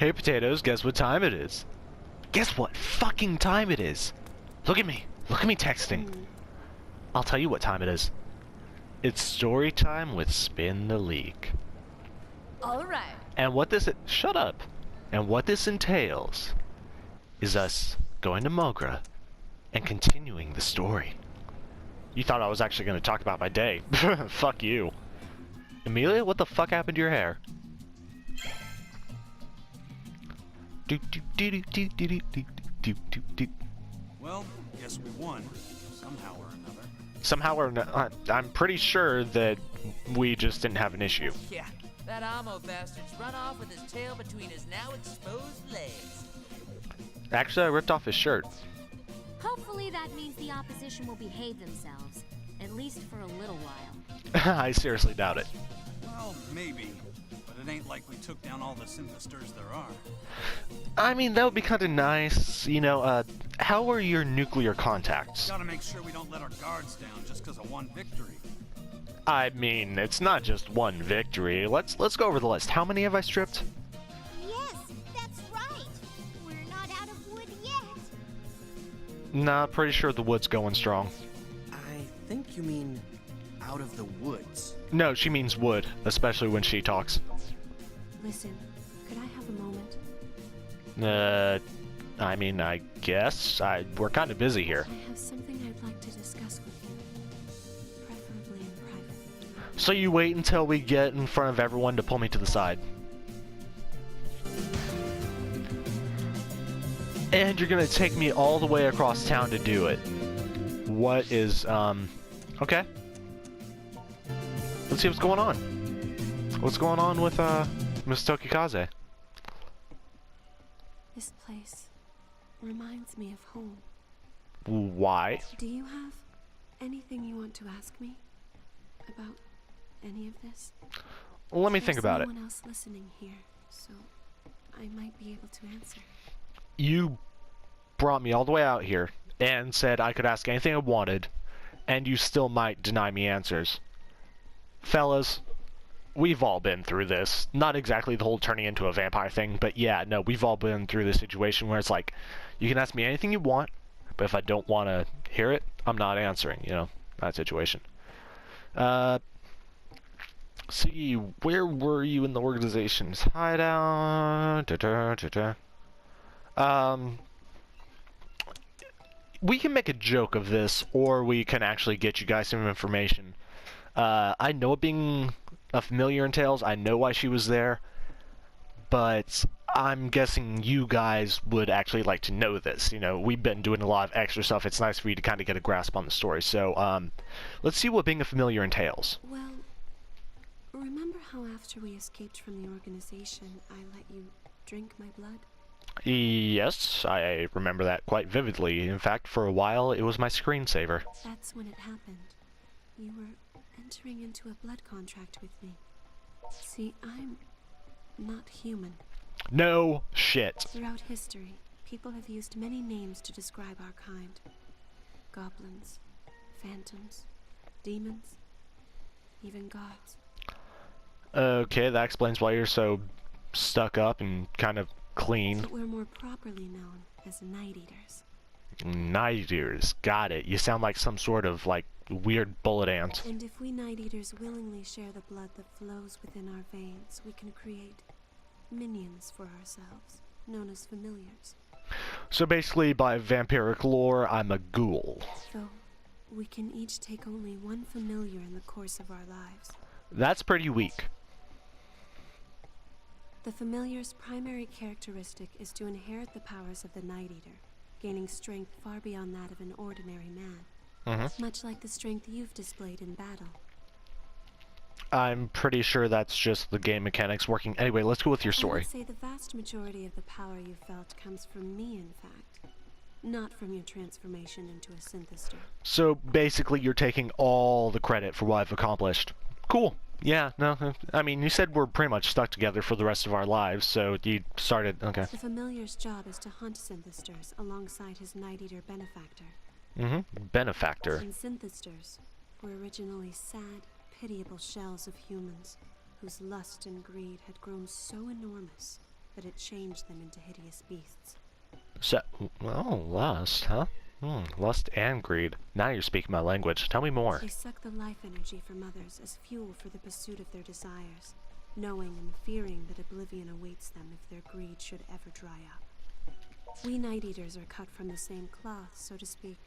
Hey potatoes, guess what time it is? Guess what fucking time it is? Look at me. Look at me texting. I'll tell you what time it is. It's story time with Spin the Leak. Alright. And what this... Shut up. And what this entails is us going to Mogra and continuing the story. You thought I was actually going to talk about my day. Fuck you. Amelia, what the fuck happened to your hair? Well, guess we won, somehow or another. Somehow or not, I'm pretty sure that we just didn't have an issue. Yeah, that Amo bastard's run off with his tail between his now exposed legs. Actually, I ripped off his shirt. Hopefully that means the opposition will behave themselves, at least for a little while. I seriously doubt it. Well, maybe. But it ain't like we took down all the synthesters there are. I mean, that would be kind of nice. You know, how are your nuclear contacts? Gotta make sure we don't let our guards down just because of one victory. I mean, it's not just one victory. Let's go over the list. How many have I stripped? Yes, that's right. We're not out of wood yet. Nah, pretty sure the wood's going strong. I think you mean out of the woods. No, she means wood, especially when she talks. Listen, could I have a moment? I mean, I guess. We're kind of busy here. I have something I'd like to discuss with you. Preferably in private. So you wait until we get in front of everyone to pull me to the side. And you're gonna take me all the way across town to do it. What is, okay. Let's see what's going on. What's going on with, Miss Tokikaze? This place reminds me of home. Why? Do you have anything you want to ask me about any of this? Let me think about it. There's someone else listening here, so I might be able to answer. You brought me all the way out here and said I could ask anything I wanted, and you still might deny me answers. Fellas, we've all been through this. Not exactly the whole turning into a vampire thing, but yeah, no, we've all been through this situation where it's like, you can ask me anything you want, but if I don't want to hear it, I'm not answering, you know, that situation. See, where were you in the organization's hideout? We can make a joke of this, or we can actually get you guys some information. I know it being a familiar entails, I know why she was there, but I'm guessing you guys would actually like to know this. You know, we've been doing a lot of extra stuff. It's nice for you to kind of get a grasp on the story. So, let's see what being a familiar entails. Well, remember how after we escaped from the organization, I let you drink my blood? Yes, I remember that quite vividly. In fact, for a while, it was my screensaver. That's when it happened. You were entering into a blood contract with me. See, I'm not human. No shit. Throughout history, people have used many names to describe our kind. Goblins, phantoms, demons, even gods. Okay, that explains why you're so stuck up and kind of clean. But we're more properly known as Night Eaters. Night Eaters, got it. You sound like some sort of, like, weird bullet ant. And if we Night Eaters willingly share the blood that flows within our veins, we can create minions for ourselves, known as familiars. So basically, by vampiric lore, I'm a ghoul. Though, we can each take only one familiar in the course of our lives. That's pretty weak. The familiar's primary characteristic is to inherit the powers of the Night Eater, gaining strength far beyond that of an ordinary man. Much like the strength you've displayed in battle. I'm pretty sure that's just the game mechanics working. Anyway, let's go with your I story. would say the vast majority of the power you felt comes from me, in fact. Not from your transformation into a synthester. So basically, you're taking all the credit for what I've accomplished. Cool. Yeah, no, I mean, you said we're pretty much stuck together for the rest of our lives, so you started, okay. The familiar's job is to hunt synthesters alongside his Night Eater benefactor. Benefactor. And synthesters were originally sad, pitiable shells of humans, whose lust and greed had grown so enormous that it changed them into hideous beasts. So, oh, lust, huh? Lust and greed. Now you're speaking my language. Tell me more. They suck the life energy from others as fuel for the pursuit of their desires, knowing and fearing that oblivion awaits them if their greed should ever dry up. We Night Eaters are cut from the same cloth, so to speak.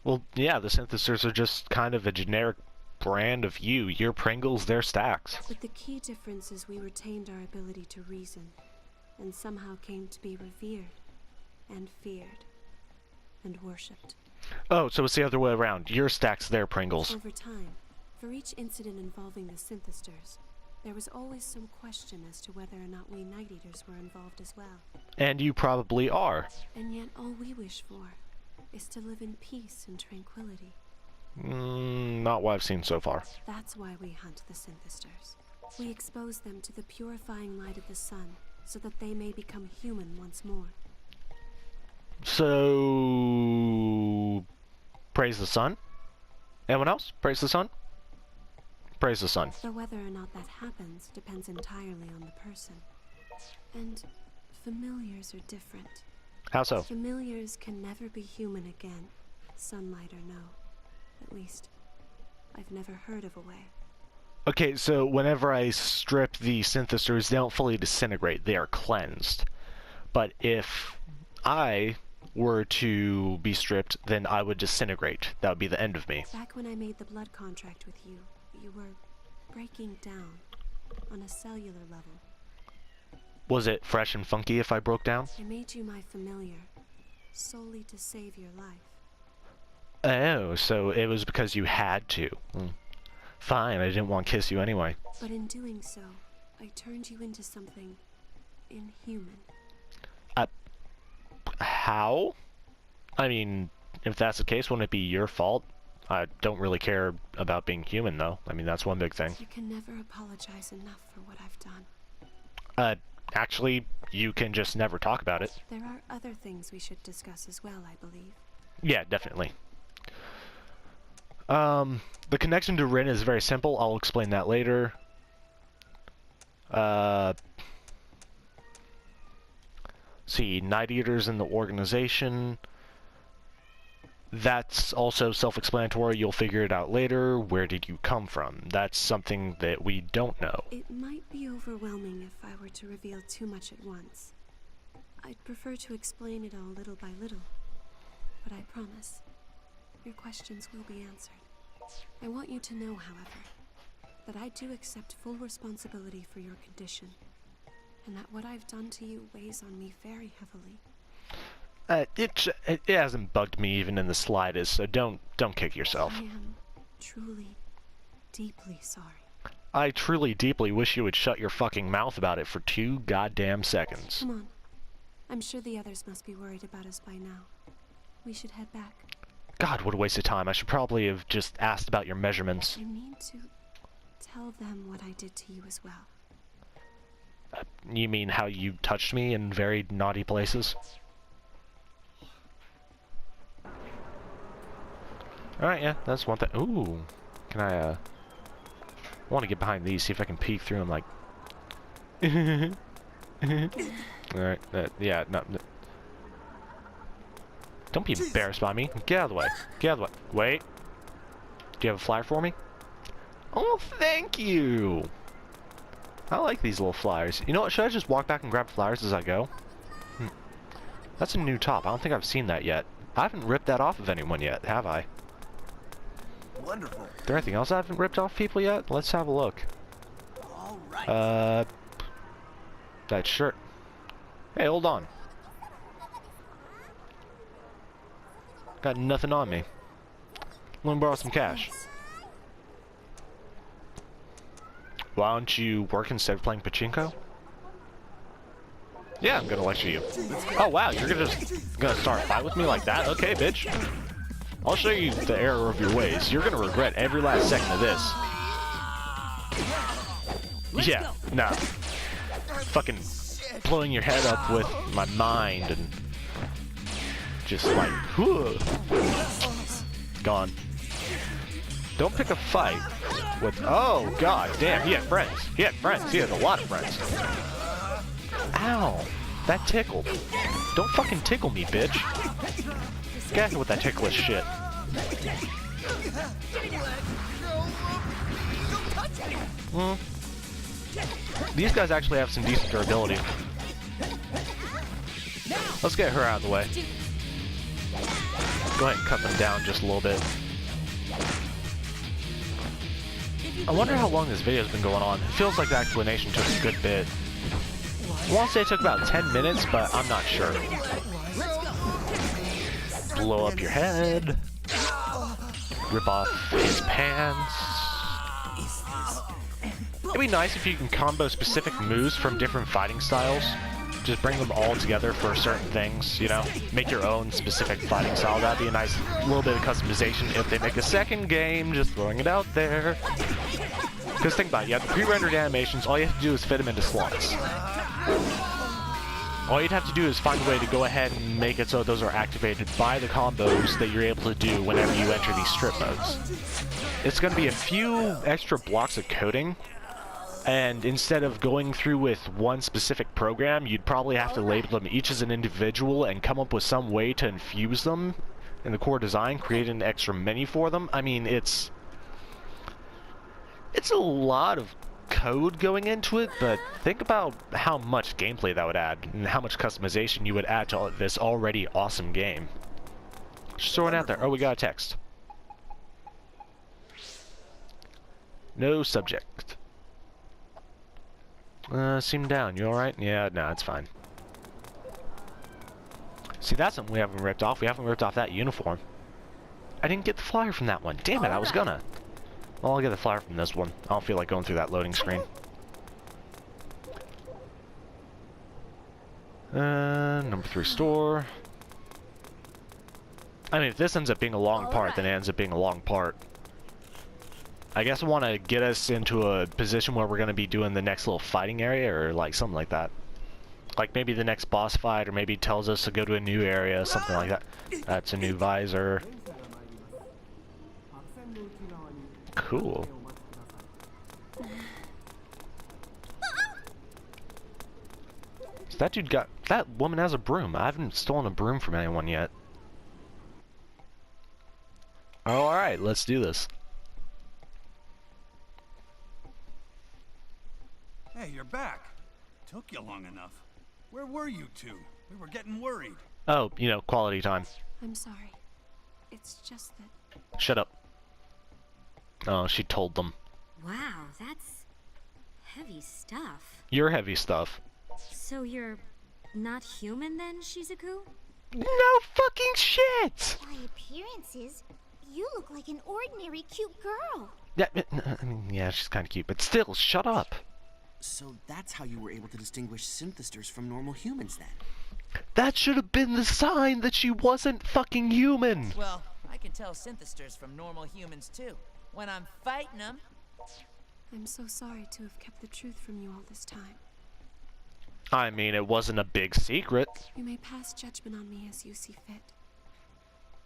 Well, yeah, the synthesizers are just kind of a generic brand of you. You're Pringles, they're Stacks. But the key difference is we retained our ability to reason, and somehow came to be revered, and feared, and worshipped. Oh, so it's the other way around. You're Stacks, they're Pringles. Over time, for each incident involving the synthesters, there was always some question as to whether or not we Night Eaters were involved as well. And you probably are. And yet all we wish for is to live in peace and tranquility. Not what I've seen so far. That's why we hunt the synthesters. We expose them to the purifying light of the sun, so that they may become human once more. So... praise the sun? Anyone else? Praise the sun? Praise the sun. Though whether or not that happens depends entirely on the person. And familiars are different. How so? Familiars can never be human again, sunlight or no. At least, I've never heard of a way. Okay, so whenever I strip the synthesizers, they don't fully disintegrate. They are cleansed. But if I were to be stripped, then I would disintegrate. That would be the end of me. Back when I made the blood contract with you, you were breaking down on a cellular level. Was it fresh and funky if I broke down? I made you my familiar, solely to save your life. Oh, so it was because you had to. Fine, I didn't want to kiss you anyway. But in doing so, I turned you into something inhuman. How? I mean, if that's the case, wouldn't it be your fault? I don't really care about being human, though. I mean, that's one big thing. You can never apologize enough for what I've done. Actually, you can just never talk about it. There are other things we should discuss as well, I believe. Yeah, definitely. The connection to Rin is very simple. I'll explain that later. See, Night Eaters in the organization. That's also self-explanatory. You'll figure it out later. Where did you come from? That's something that we don't know. It might be overwhelming if I were to reveal too much at once. I'd prefer to explain it all little by little. But I promise, your questions will be answered. I want you to know, however, that I do accept full responsibility for your condition, and that what I've done to you weighs on me very heavily. It hasn't bugged me even in the slightest, so don't kick yourself. I am truly, deeply sorry. I truly, deeply wish you would shut your fucking mouth about it for 2 goddamn seconds. Come on. I'm sure the others must be worried about us by now. We should head back. God, what a waste of time. I should probably have just asked about your measurements. I need to tell them what I did to you as well. You mean how you touched me in very naughty places? Alright, yeah, that's one thing. Ooh, can I want to get behind these, see if I can peek through them, like... Alright, yeah, no... Don't be embarrassed by me. Get out of the way. Get out of the way. Wait. Do you have a flyer for me? Oh, thank you! I like these little flyers. You know what, should I just walk back and grab flyers as I go? That's a new top. I don't think I've seen that yet. I haven't ripped that off of anyone yet, have I? Wonderful. Is there anything else I haven't ripped off people yet? Let's have a look. All right. That shirt. Hey, hold on. Got nothing on me. Let me borrow some cash. Why don't you work instead of playing pachinko? Yeah, I'm gonna lecture you. Oh wow, you're gonna start a fight with me like that? Okay, bitch. I'll show you the error of your ways. You're gonna regret every last second of this. Yeah, nah. Fucking blowing your head up with my mind and just like, whew. Gone. Don't pick a fight with, oh god damn, he had friends. He had friends. He had a lot of friends. Ow! That tickled. Don't fucking tickle me, bitch. Get out here with that ticklish shit. These guys actually have some decent durability. Let's get her out of the way. Go ahead and cut them down just a little bit. I wonder how long this video's been going on. It feels like the explanation took a good bit. I want to say it took about 10 minutes, but I'm not sure. Blow up your head. Rip off his pants. It'd be nice if you can combo specific moves from different fighting styles. Just bring them all together for certain things, you know? Make your own specific fighting style. That'd be a nice little bit of customization if they make a second game, just throwing it out there. Because think about it, you have the pre-rendered animations, all you have to do is fit them into slots. All you'd have to do is find a way to go ahead and make it so those are activated by the combos that you're able to do whenever you enter these strip modes. It's going to be a few extra blocks of coding. And instead of going through with one specific program, you'd probably have to label them each as an individual and come up with some way to infuse them in the core design, create an extra menu for them. I mean, it's a lot of code going into it, but think about how much gameplay that would add and how much customization you would add to this already awesome game. Just throw it out there. Oh, we got a text. No subject. Seem down. You alright? Yeah, no, it's fine. See, that's something we haven't ripped off. We haven't ripped off that uniform. I didn't get the flyer from that one. Damn it, I was gonna. Well, I'll get the flyer from this one. I don't feel like going through that loading screen. Number 3 store. I mean, if this ends up being a long part, then it ends up being a long part. I guess I want to get us into a position where we're going to be doing the next little fighting area, or like something like that. Like maybe the next boss fight, or maybe tells us to go to a new area, something like that. That's a new visor. Cool. So that dude got... That woman has a broom. I haven't stolen a broom from anyone yet. Oh, alright, let's do this. Hey, you're back. Took you long enough. Where were you two? We were getting worried. Oh, you know, quality time. I'm sorry. It's just that... Shut up. Oh, she told them. Wow, that's heavy stuff. You're heavy stuff. So you're not human then, Shizuku? No fucking shit! By appearances, you look like an ordinary cute girl. Yeah, I mean, yeah, she's kind of cute, but still, shut up. So that's how you were able to distinguish synthesters from normal humans then? That should have been the sign that she wasn't fucking human. Well, I can tell synthesters from normal humans too. When I'm fighting them. I'm so sorry to have kept the truth from you all this time. I mean, it wasn't a big secret. You may pass judgment on me as you see fit.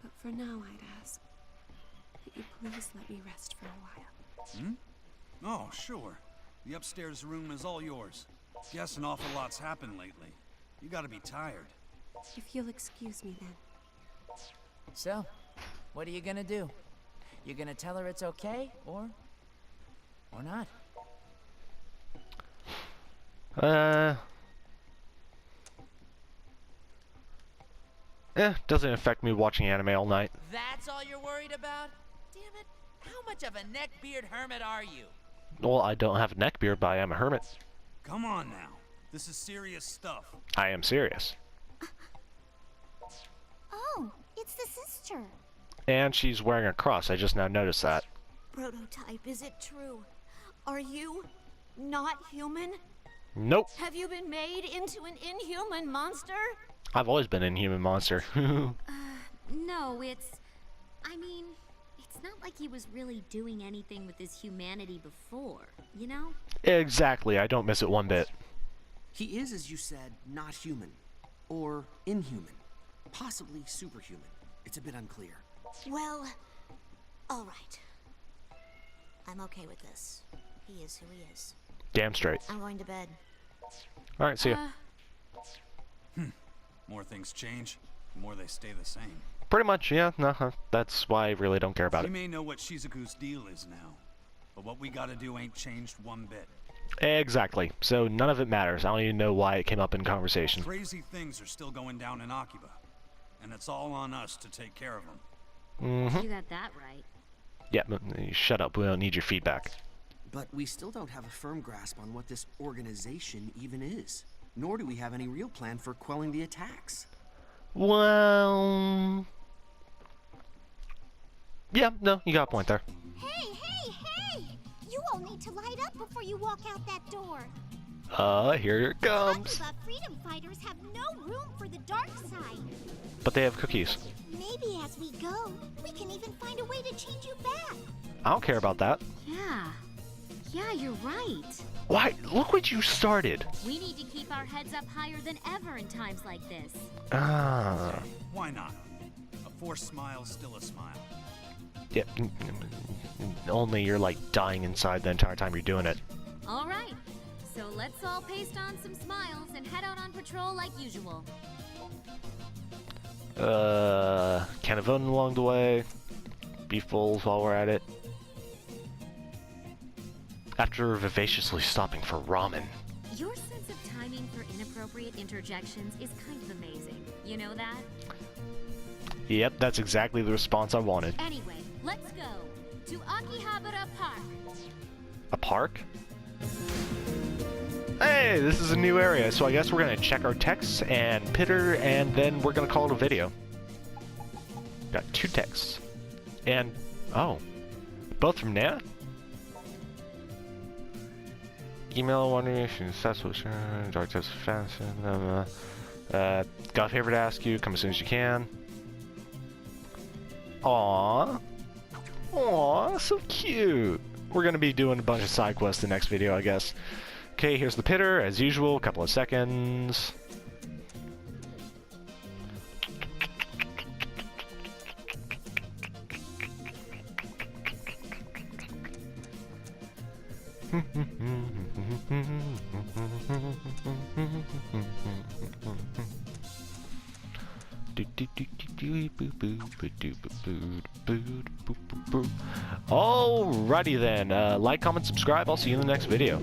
But for now, I'd ask that you please let me rest for a while. Hmm? Oh, sure. The upstairs room is all yours. Guess an awful lot's happened lately. You gotta be tired. If you'll excuse me then. So, what are you gonna do? You gonna tell her it's okay, or not? Doesn't affect me watching anime all night. That's all you're worried about? Damn it, how much of a neckbeard hermit are you? Well, I don't have a neck beard, but I am a hermit. Come on now. This is serious stuff. I am serious. Oh, it's the sister. And she's wearing a cross. I just now noticed that. Prototype, is it true? Are you not human? Nope. Have you been made into an inhuman monster? I've always been an inhuman monster. No, I mean, it's not like he was really doing anything with his humanity before, you know? Exactly. I don't miss it one bit. He is, as you said, not human. Or inhuman. Possibly superhuman. It's a bit unclear. Well, all right. I'm okay with this. He is who he is. Damn straight. I'm going to bed. Alright, see ya. More things change, the more they stay the same. Pretty much, yeah. No, that's why I really don't care about We it. may know what Shizuku's deal is now, but what we gotta do ain't changed one bit. Exactly. So none of it matters. I don't even know why it came up in conversation. Crazy things are still going down in Akiba, and it's all on us to take care of them. Mm-hmm. You got that right. Yeah, shut up. We don't need your feedback. But we still don't have a firm grasp on what this organization even is. Nor do we have any real plan for quelling the attacks. Well... Yeah, no, you got a point there. Hey, hey, hey! You all need to light up before you walk out that door. Here it comes. Akiba freedom fighters have no room for the dark side. But they have cookies. Maybe as we go, we can even find a way to change you back. I don't care about that. Yeah. Yeah, you're right. Why? Look what you started. We need to keep our heads up higher than ever in times like this. Ah. Why not? A forced smile's still a smile. Yeah. Only you're like dying inside the entire time you're doing it. All right. So let's all paste on some smiles and head out on patrol like usual. Kind of voting along the way. Beef bowls while we're at it. After vivaciously stopping for ramen. Your sense of timing for inappropriate interjections is kind of amazing. You know that? Yep, that's exactly the response I wanted. Anyway, let's go to Akihabara Park. A park? Hey, this is a new area, so I guess we're gonna check our texts and pitter, and then we're gonna call it a video. Got 2 texts. And, oh, both from Nana? Email wondering if you're successful, dark tips fast, got a favor to ask you, come as soon as you can. Aww. Aww, so cute. We're gonna be doing a bunch of side quests in the next video, I guess. Okay, here's the pitter, as usual, couple of seconds. Alrighty then, like, comment, subscribe. I'll see you in the next video.